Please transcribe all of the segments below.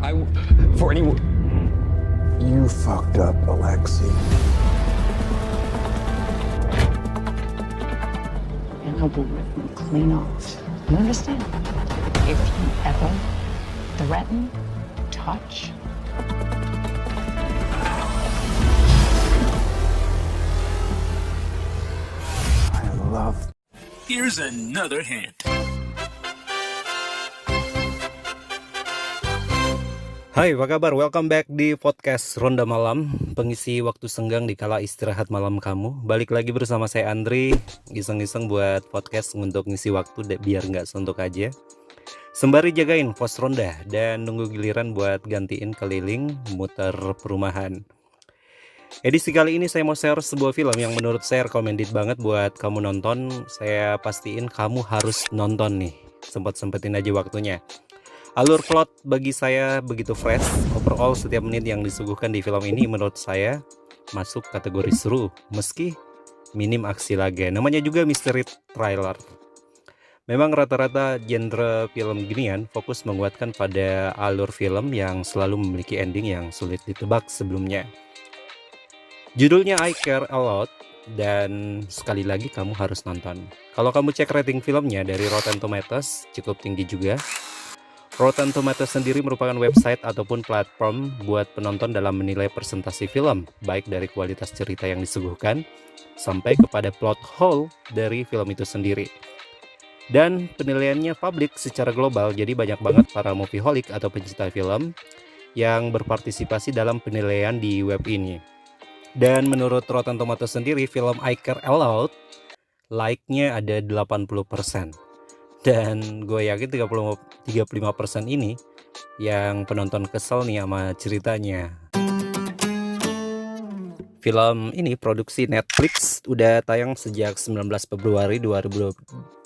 For any... You fucked up, Alexei. And I will rip them clean off. You understand? If you ever threaten, touch, I love... Here's another hint. Hai, apa kabar? Welcome back di podcast Ronda Malam, pengisi waktu senggang di kala istirahat malam kamu. Balik lagi bersama saya Andri, iseng-iseng buat podcast untuk ngisi waktu biar nggak suntuk aja. Sembari jagain pos ronda dan nunggu giliran buat gantiin keliling muter perumahan. Edisi kali ini saya mau share sebuah film yang menurut saya recommended banget buat kamu nonton. Saya pastiin kamu harus nonton nih, sempetin aja waktunya. Alur plot bagi saya begitu fresh. Overall setiap menit yang disuguhkan di film ini menurut saya masuk kategori seru, meski minim aksi laga. Namanya juga mystery thriller. Memang rata-rata genre film ginian fokus menguatkan pada alur film yang selalu memiliki ending yang sulit ditebak sebelumnya. Judulnya I Care a Lot, dan sekali lagi kamu harus nonton. Kalau kamu cek rating filmnya dari Rotten Tomatoes cukup tinggi juga. Rotten Tomatoes sendiri merupakan website ataupun platform buat penonton dalam menilai presentasi film, baik dari kualitas cerita yang disuguhkan sampai kepada plot hole dari film itu sendiri. Dan penilaiannya publik secara global, jadi banyak banget para movieholic atau pencinta film yang berpartisipasi dalam penilaian di web ini. Dan menurut Rotten Tomatoes sendiri, film I Care a Lot like-nya ada 80%. Dan gue yakin 35% ini yang penonton kesel nih sama ceritanya. Film ini produksi Netflix, udah tayang sejak 19 Februari 2020.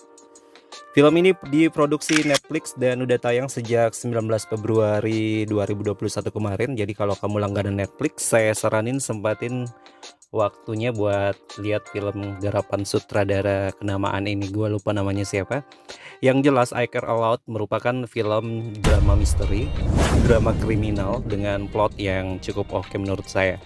Film ini diproduksi Netflix dan udah tayang sejak 19 Februari 2021 kemarin. Jadi kalau kamu langganan Netflix, saya saranin sempatin waktunya buat lihat film garapan sutradara kenamaan ini. Gue lupa namanya siapa. Yang jelas I Care a Lot merupakan film drama misteri, drama kriminal dengan plot yang cukup oke menurut saya.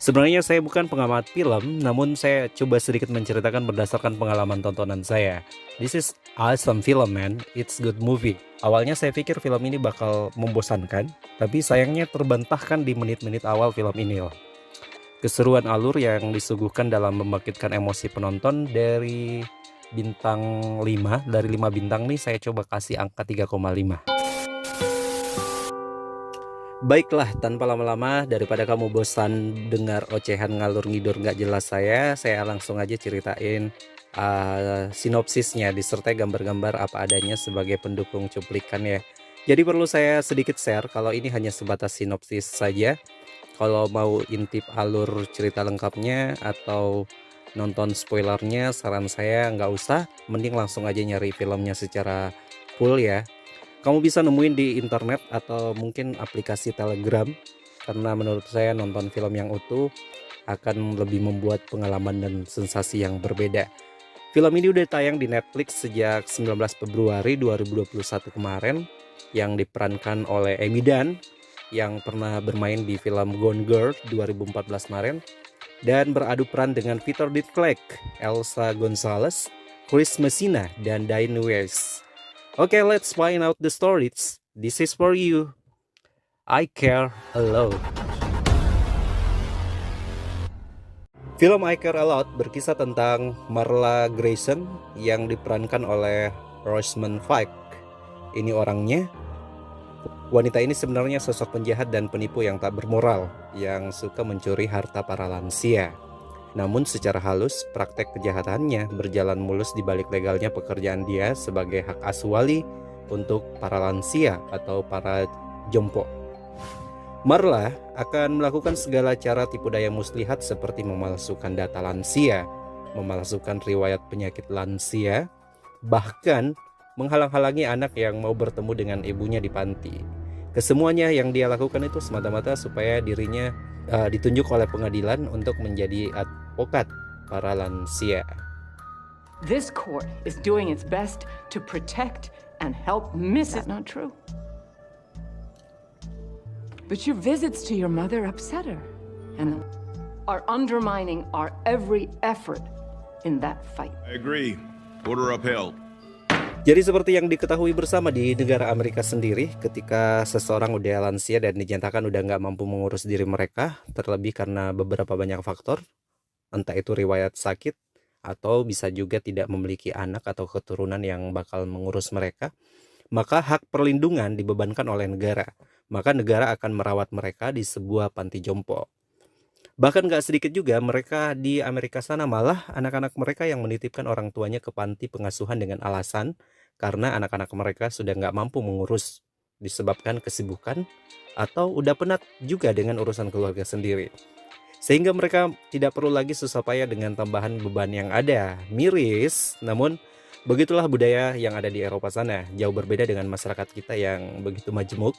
Sebenarnya saya bukan pengamat film, namun saya coba sedikit menceritakan berdasarkan pengalaman tontonan saya. This is awesome film, man. It's good movie. Awalnya saya pikir film ini bakal membosankan, tapi sayangnya terbantahkan di menit-menit awal film ini loh. Keseruan alur yang disuguhkan dalam membangkitkan emosi penonton dari bintang 5, dari 5 bintang nih saya coba kasih angka 3,5. Baiklah, tanpa lama-lama, daripada kamu bosan dengar ocehan ngalur ngidur gak jelas saya langsung aja ceritain sinopsisnya disertai gambar-gambar apa adanya sebagai pendukung cuplikan ya. Jadi perlu saya sedikit share kalau ini hanya sebatas sinopsis saja. Kalau mau intip alur cerita lengkapnya atau nonton spoilernya, saran saya nggak usah, mending langsung aja nyari filmnya secara full ya. Kamu bisa nemuin di internet atau mungkin aplikasi Telegram, karena menurut saya nonton film yang utuh akan lebih membuat pengalaman dan sensasi yang berbeda. Film ini udah tayang di Netflix sejak 19 Februari 2021 kemarin, yang diperankan oleh Amy Dunn yang pernah bermain di film Gone Girl 2014 kemarin, dan beradu peran dengan Peter Dinklage, Elsa Gonzalez, Chris Messina, dan Diane Weiss. Okay, let's find out the stories. This is for you. I Care a Lot. Film I Care a Lot berkisah tentang Marla Grayson yang diperankan oleh Rosamund Pike. Ini orangnya. Wanita ini sebenarnya sosok penjahat dan penipu yang tak bermoral, yang suka mencuri harta para lansia. Namun secara halus, praktek kejahatannya berjalan mulus di balik legalnya pekerjaan dia sebagai hak asuh wali untuk para lansia atau para jompo. Marla akan melakukan segala cara tipu daya muslihat seperti memalsukan data lansia, memalsukan riwayat penyakit lansia, bahkan menghalang-halangi anak yang mau bertemu dengan ibunya di panti. Kesemuanya yang dia lakukan itu semata-mata supaya dirinya ditunjuk oleh pengadilan untuk menjadi advokat para lansia. this court is doing its best to protect and help Mrs. Not true. But your visits to your mother upset her and are undermining our every effort in that fight. I agree. Order upheld. Jadi seperti yang diketahui bersama di negara Amerika sendiri, ketika seseorang udah lansia dan dinyatakan udah nggak mampu mengurus diri mereka, terlebih karena beberapa banyak faktor, entah itu riwayat sakit, atau bisa juga tidak memiliki anak atau keturunan yang bakal mengurus mereka, maka hak perlindungan dibebankan oleh negara. Maka negara akan merawat mereka di sebuah panti jompo. Bahkan gak sedikit juga mereka di Amerika sana malah anak-anak mereka yang menitipkan orang tuanya ke panti pengasuhan dengan alasan karena anak-anak mereka sudah gak mampu mengurus disebabkan kesibukan atau udah penat juga dengan urusan keluarga sendiri. Sehingga mereka tidak perlu lagi susah payah dengan tambahan beban yang ada. Miris, namun begitulah budaya yang ada di Eropa sana. Jauh berbeda dengan masyarakat kita yang begitu majemuk,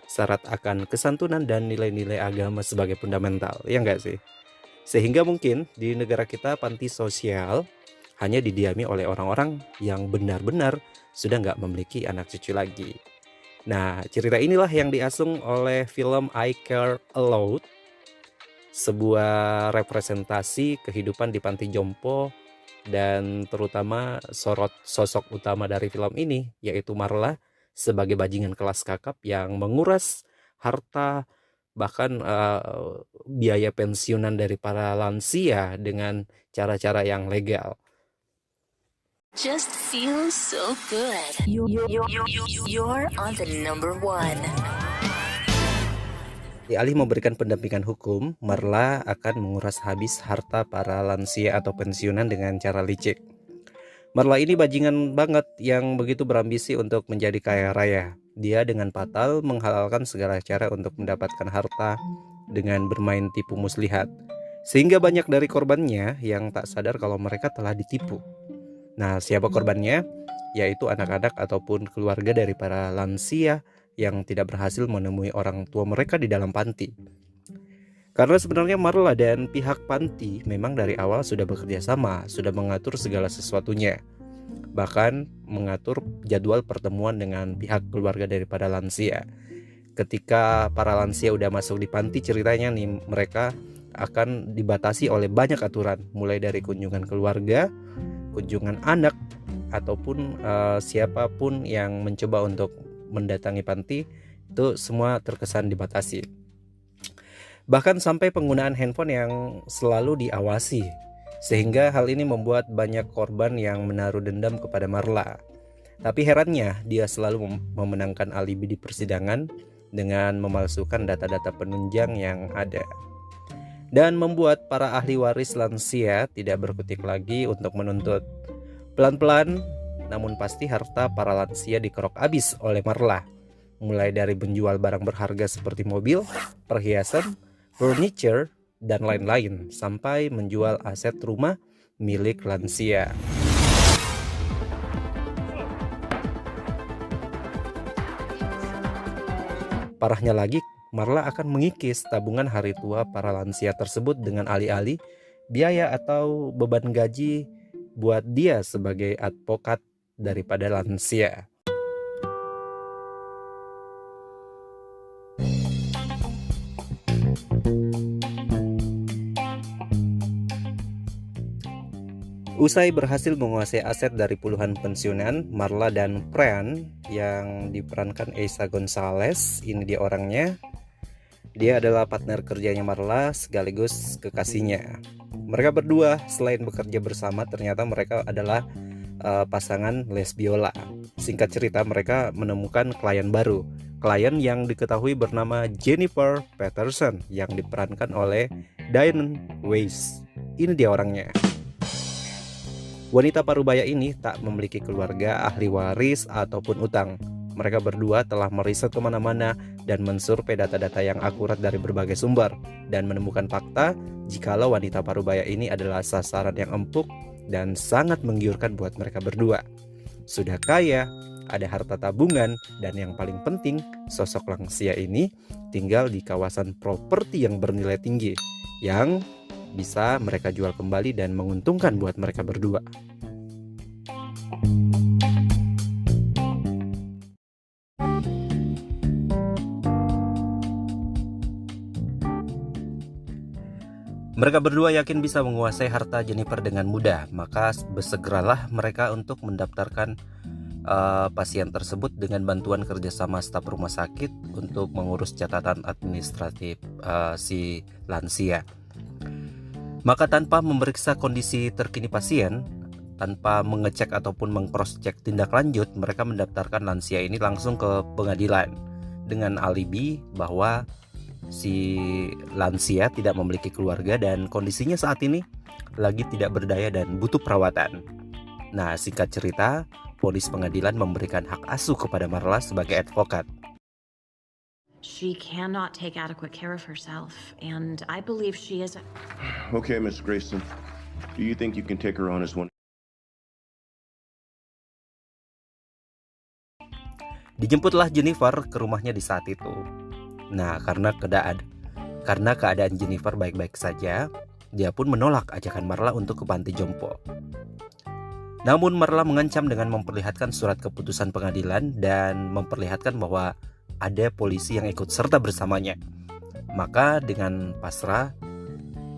syarat akan kesantunan dan nilai-nilai agama sebagai fundamental, ya enggak sih? Sehingga mungkin di negara kita panti sosial hanya didiami oleh orang-orang yang benar-benar sudah nggak memiliki anak cucu lagi. Nah, cerita inilah yang diasung oleh film I Care A Lot, sebuah representasi kehidupan di panti jompo dan terutama sorot sosok utama dari film ini yaitu Marla sebagai bajingan kelas kakap yang menguras harta bahkan biaya pensiunan dari para lansia dengan cara-cara yang legal. Just feels so good. You're on the number one. Alih memberikan pendampingan hukum, Marla akan menguras habis harta para lansia atau pensiunan dengan cara licik. Marla ini bajingan banget yang begitu berambisi untuk menjadi kaya raya. Dia dengan fatal menghalalkan segala cara untuk mendapatkan harta dengan bermain tipu muslihat. Sehingga banyak dari korbannya yang tak sadar kalau mereka telah ditipu. Nah, siapa korbannya? Yaitu anak-anak ataupun keluarga dari para lansia yang tidak berhasil menemui orang tua mereka di dalam panti. Karena sebenarnya Marla dan pihak panti memang dari awal sudah bekerja sama, sudah mengatur segala sesuatunya. Bahkan mengatur jadwal pertemuan dengan pihak keluarga daripada lansia. Ketika para lansia udah masuk di panti, ceritanya nih mereka akan dibatasi oleh banyak aturan, mulai dari kunjungan keluarga, kunjungan anak, ataupun siapapun yang mencoba untuk mendatangi panti, itu semua terkesan dibatasi. Bahkan sampai penggunaan handphone yang selalu diawasi. Sehingga hal ini membuat banyak korban yang menaruh dendam kepada Marla. Tapi herannya dia selalu memenangkan alibi di persidangan dengan memalsukan data-data penunjang yang ada. Dan membuat para ahli waris lansia tidak berkutik lagi untuk menuntut. Pelan-pelan namun pasti harta para lansia dikerok habis oleh Marla. Mulai dari menjual barang berharga seperti mobil, perhiasan, furniture, dan lain-lain, sampai menjual aset rumah milik lansia. Parahnya lagi, Marla akan mengikis tabungan hari tua para lansia tersebut dengan alih-alih biaya atau beban gaji buat dia sebagai advokat daripada lansia. Usai berhasil menguasai aset dari puluhan pensiunan, Marla dan Fran yang diperankan Eiza Gonzalez, ini dia orangnya. Dia adalah partner kerjanya Marla sekaligus kekasihnya. Mereka berdua selain bekerja bersama, ternyata mereka adalah pasangan lesbiola. Singkat cerita, mereka menemukan klien baru. Klien yang diketahui bernama Jennifer Patterson yang diperankan oleh Diane Weiss. Ini dia orangnya. Wanita parubaya ini tak memiliki keluarga, ahli waris, ataupun utang. Mereka berdua telah meriset kemana-mana dan mensurvei data-data yang akurat dari berbagai sumber dan menemukan fakta jikalau wanita parubaya ini adalah sasaran yang empuk dan sangat menggiurkan buat mereka berdua. Sudah kaya, ada harta tabungan, dan yang paling penting, sosok lansia ini tinggal di kawasan properti yang bernilai tinggi yang bisa mereka jual kembali dan menguntungkan buat mereka berdua. Mereka berdua yakin bisa menguasai harta Jennifer dengan mudah, maka bersegeralah mereka untuk mendaftarkan pasien tersebut dengan bantuan kerjasama staf rumah sakit untuk mengurus catatan administratif si lansia. Maka tanpa memeriksa kondisi terkini pasien, tanpa mengecek ataupun meng-cross-check tindak lanjut, mereka mendaftarkan lansia ini langsung ke pengadilan dengan alibi bahwa si lansia tidak memiliki keluarga dan kondisinya saat ini lagi tidak berdaya dan butuh perawatan. Nah, singkat cerita, vonis pengadilan memberikan hak asuh kepada Marla sebagai advokat. She cannot take adequate care of herself, and I believe she is. Okay, Miss Grayson. Do you think you can take her on as one? Dijemputlah Jennifer ke rumahnya di saat itu. Nah, karena keadaan Jennifer baik-baik saja, dia pun menolak ajakan Marla untuk ke panti jompo. Namun Marla mengancam dengan memperlihatkan surat keputusan pengadilan dan memperlihatkan bahwa ada polisi yang ikut serta bersamanya. Maka dengan pasrah,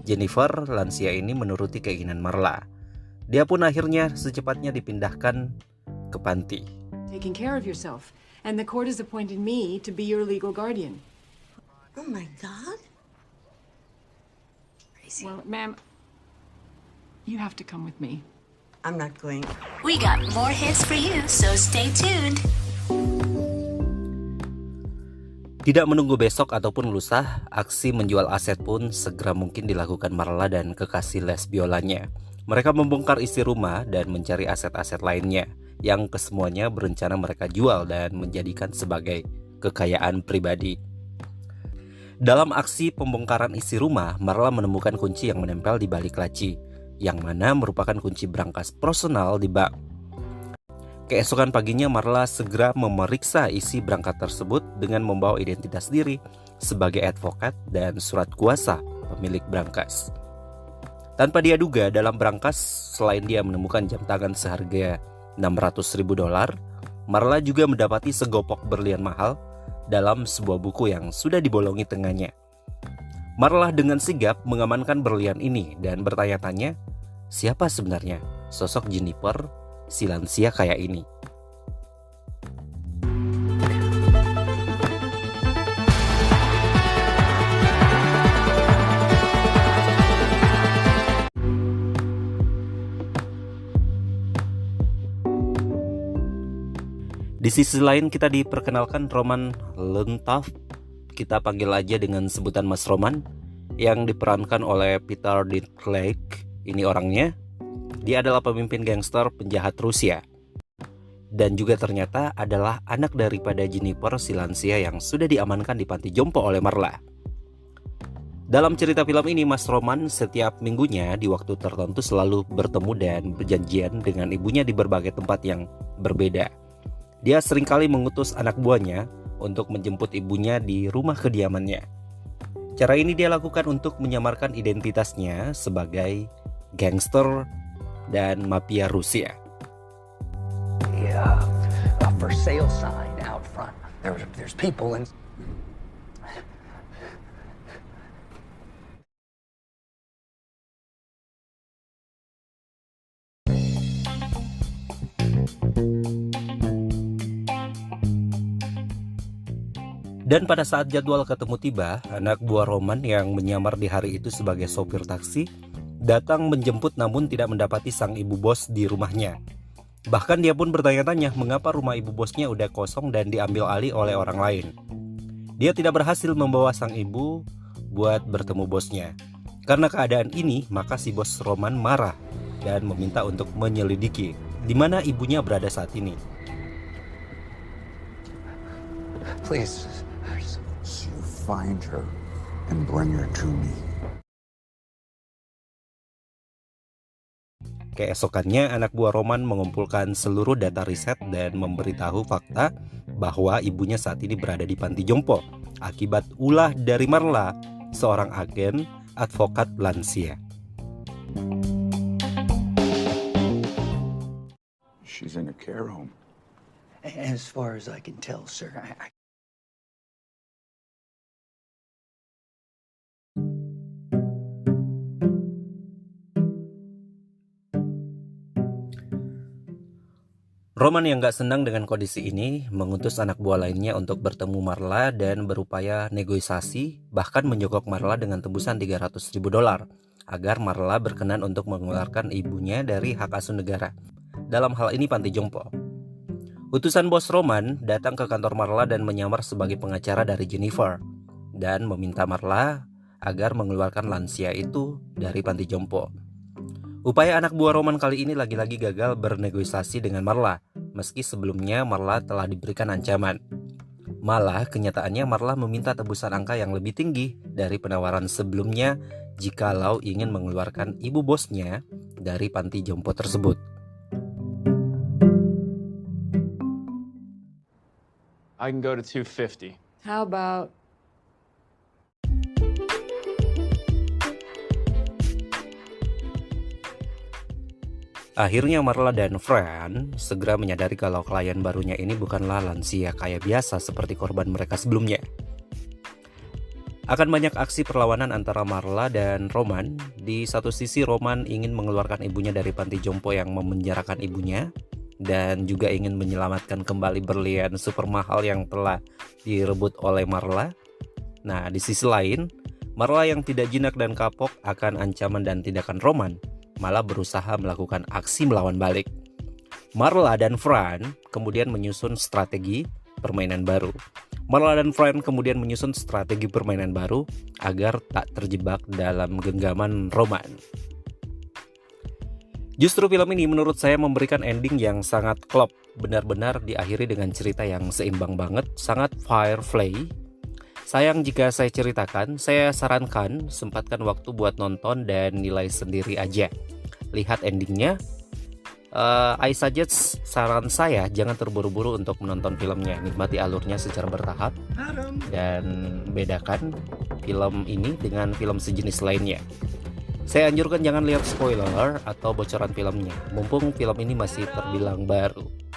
Jennifer lansia ini menuruti keinginan Marla. Dia pun akhirnya secepatnya dipindahkan ke panti. Taking care of yourself, and the court has appointed me to be your legal guardian. Oh my God. Crazy. Well, ma'am, you have to come with me. I'm not going. We got more hits for you, so stay tuned. Tidak menunggu besok ataupun lusa, aksi menjual aset pun segera mungkin dilakukan Marla dan kekasih les biolanya. Mereka membongkar isi rumah dan mencari aset-aset lainnya yang kesemuanya berencana mereka jual dan menjadikan sebagai kekayaan pribadi. Dalam aksi pembongkaran isi rumah, Marla menemukan kunci yang menempel di balik laci, yang mana merupakan kunci brankas personal di bank. Keesokan paginya Marla segera memeriksa isi berangkas tersebut dengan membawa identitas diri sebagai advokat dan surat kuasa pemilik berangkas. Tanpa dia duga, dalam berangkas selain dia menemukan jam tangan seharga $600.000, Marla juga mendapati segopok berlian mahal dalam sebuah buku yang sudah dibolongi tengahnya. Marla dengan sigap mengamankan berlian ini dan bertanya-tanya, siapa sebenarnya sosok Jennifer si lansia kaya ini? Di sisi lain kita diperkenalkan Roman Lentaf, kita panggil aja dengan sebutan Mas Roman, yang diperankan oleh Peter Dinklage. Ini orangnya, dia adalah pemimpin gangster penjahat Rusia, dan juga ternyata adalah anak daripada Jennifer si lansia yang sudah diamankan di panti jompo oleh Marla. Dalam cerita film ini, Mas Roman setiap minggunya di waktu tertentu selalu bertemu dan berjanjian dengan ibunya di berbagai tempat yang berbeda. Dia seringkali mengutus anak buahnya untuk menjemput ibunya di rumah kediamannya. Cara ini dia lakukan untuk menyamarkan identitasnya sebagai gangster dan mafia Rusia. Yeah, a for sale sign out front. There's people in. Dan pada saat jadwal ketemu tiba, anak buah Roman yang menyamar di hari itu sebagai sopir taksi datang menjemput namun tidak mendapati sang ibu bos di rumahnya. Bahkan dia pun bertanya-tanya mengapa rumah ibu bosnya udah kosong dan diambil alih oleh orang lain. Dia tidak berhasil membawa sang ibu buat bertemu bosnya. Karena keadaan ini, maka si bos Roman marah dan meminta untuk menyelidiki di mana ibunya berada saat ini. Please, you find her and bring her to me. Keesokannya, anak buah Roman mengumpulkan seluruh data riset dan memberitahu fakta bahwa ibunya saat ini berada di panti jompo akibat ulah dari Marla, seorang agen advokat lansia. She's in a care home. As far as I can tell, sir, Roman yang gak senang dengan kondisi ini mengutus anak buah lainnya untuk bertemu Marla dan berupaya negosiasi, bahkan menjogok Marla dengan tebusan $300.000 agar Marla berkenan untuk mengeluarkan ibunya dari hak asuh negara. Dalam hal ini panti jompo. Utusan bos Roman datang ke kantor Marla dan menyamar sebagai pengacara dari Jennifer dan meminta Marla agar mengeluarkan lansia itu dari panti jompo. Upaya anak buah Roman kali ini lagi-lagi gagal bernegosiasi dengan Marla, meski sebelumnya Marla telah diberikan ancaman. Malah kenyataannya Marla meminta tebusan angka yang lebih tinggi dari penawaran sebelumnya jikalau ingin mengeluarkan ibu bosnya dari panti jompo tersebut. I can go to 250. How about... Akhirnya Marla dan Fran segera menyadari kalau klien barunya ini bukanlah lansia kaya biasa seperti korban mereka sebelumnya. Akan banyak aksi perlawanan antara Marla dan Roman. Di satu sisi Roman ingin mengeluarkan ibunya dari panti jompo yang memenjarakan ibunya dan juga ingin menyelamatkan kembali berlian super mahal yang telah direbut oleh Marla. Nah, di sisi lain, Marla yang tidak jinak dan kapok akan ancaman dan tindakan Roman malah berusaha melakukan aksi melawan balik. Marla dan Fran kemudian menyusun strategi permainan baru. Marla dan Fran kemudian menyusun strategi permainan baru agar tak terjebak dalam genggaman Roman. Justru film ini menurut saya memberikan ending yang sangat klop, benar-benar diakhiri dengan cerita yang seimbang banget, sangat Firefly. Sayang jika saya ceritakan, saya sarankan sempatkan waktu buat nonton dan nilai sendiri aja. Lihat endingnya. I suggest, saran saya jangan terburu-buru untuk menonton filmnya. Nikmati alurnya secara bertahap dan bedakan film ini dengan film sejenis lainnya. Saya anjurkan jangan lihat spoiler atau bocoran filmnya, mumpung film ini masih terbilang baru.